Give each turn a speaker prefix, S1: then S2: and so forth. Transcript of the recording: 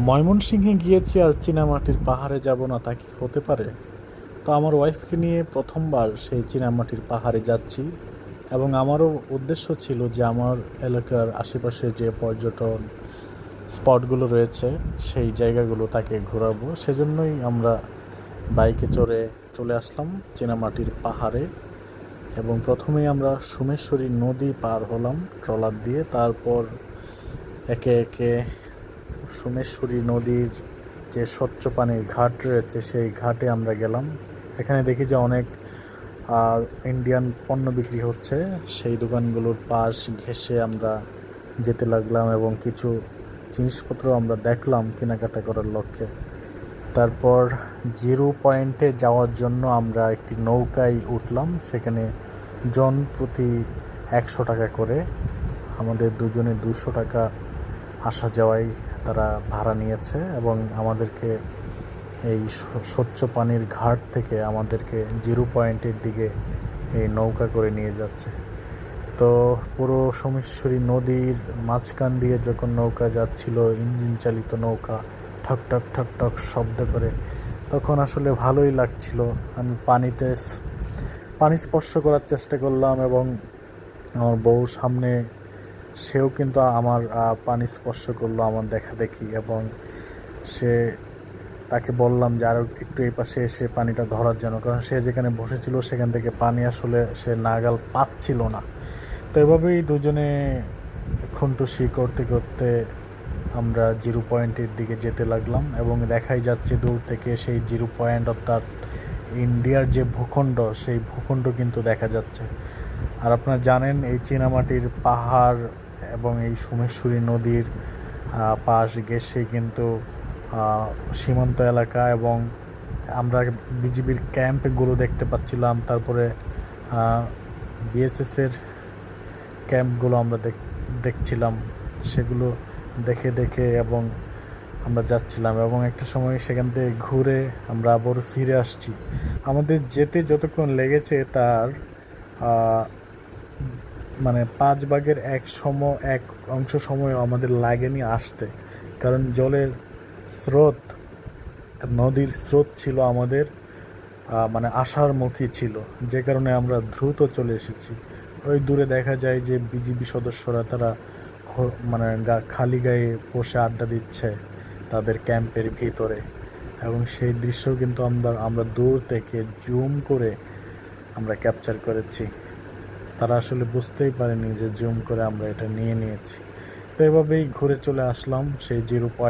S1: ময়মনসিংহে গিয়েছি আর চীনামাটির পাহাড়ে যাব না তা কি হতে পারে? তো আমার ওয়াইফকে নিয়ে প্রথমবার সেই চীনামাটির পাহাড়ে যাচ্ছি এবং আমারও উদ্দেশ্য ছিল যে আমার এলাকার আশেপাশে যে পর্যটন স্পটগুলো রয়েছে সেই জায়গাগুলো তাকে ঘোরাবো। সেজন্যই আমরা বাইকে চড়ে চলে আসলাম চীনামাটির পাহাড়ে এবং প্রথমেই আমরা সোমেশ্বরী নদী পার হলাম ট্রলার দিয়ে। তারপর একে একে সোমেশ্বরী নদীর যে স্বচ্ছ পানির ঘাট রয়েছে সেই ঘাটে আমরা গেলাম। এখানে দেখি যে অনেক ইন্ডিয়ান পণ্য বিক্রি হচ্ছে, সেই দোকানগুলোর পাশ ঘেঁষে আমরা যেতে লাগলাম এবং কিছু জিনিসপত্র আমরা দেখলাম কেনাকাটা করার লক্ষ্যে। তারপর জিরো পয়েন্টে যাওয়ার জন্য আমরা একটি নৌকায় উঠলাম। সেখানে জন প্রতি 100 টাকা করে, আমাদের দুজনে 200 টাকা আসা যাওয়াই তারা ভাড়া নিয়েছে এবং আমাদেরকে এই স্বচ্ছ পানির ঘাট থেকে আমাদেরকে জিরো পয়েন্টের দিকে এই নৌকা করে নিয়ে যাচ্ছে। তো পুরো সোমেশ্বরী নদীর মাঝখান দিয়ে যখন নৌকা যাচ্ছিল, ইঞ্জিন চালিত নৌকা, ঠক ঠক ঠক ঠক শব্দ করে, তখন আসলে ভালোই লাগছিল। আমি পানি স্পর্শ করার চেষ্টা করলাম এবং আমার বউ সামনে, সেও কিন্তু আমার পানি স্পর্শ করলো আমার দেখা দেখি এবং তাকে বললাম যে আরও একটু এই পাশে এসে পানিটা ধরার জন্য, কারণ সে যেখানে বসেছিল সেখান থেকে পানি আসলে সে নাগাল পাচ্ছিল না। তো এভাবেই দুজনে খুনটুসি করতে করতে আমরা জিরো পয়েন্টের দিকে যেতে লাগলাম এবং দেখাই যাচ্ছে দূর থেকে সেই জিরো পয়েন্ট, অর্থাৎ ইন্ডিয়ার যে ভূখণ্ড সেই ভূখণ্ড কিন্তু দেখা যাচ্ছে। আর আপনারা জানেন এই চীনামাটির পাহাড় এবং এই সোমেশ্বরী নদীর পাশ ঘেঁষে কিন্তু সীমান্ত এলাকা এবং আমরা বিজিবির ক্যাম্পগুলো দেখতে পাচ্ছিলাম। তারপরে বিএসএসের ক্যাম্পগুলো আমরা দেখছিলাম, সেগুলো দেখে দেখে এবং আমরা যাচ্ছিলাম এবং একটা সময় সেখান থেকে ঘুরে আমরা আবার ফিরে আসছি। আমাদের যেতে যতক্ষণ লেগেছে তার মানে 5 ভাগের 1 অংশ সময় আমাদের লাগেনি আসতে, কারণ নদীর স্রোত ছিল আমাদের মানে আসার মুখী ছিল, যে কারণে আমরা দ্রুত চলে এসেছি। ওই দূরে দেখা যায় যে বিজিবি সদস্যরা তারা মানে খালি গায়ে বসে আড্ডা দিচ্ছে তাদের ক্যাম্পের ভিতরে এবং সেই দৃশ্য কিন্তু আমরা দূর থেকে জুম করে আমরা ক্যাপচার করেছি। তারা আসলে বুঝতেই পারেনি যে জুম করে আমরা এটা নিয়ে নিয়েছি। তো এভাবেই ঘুরে চলে আসলাম সেই জিরো পয়েন্ট।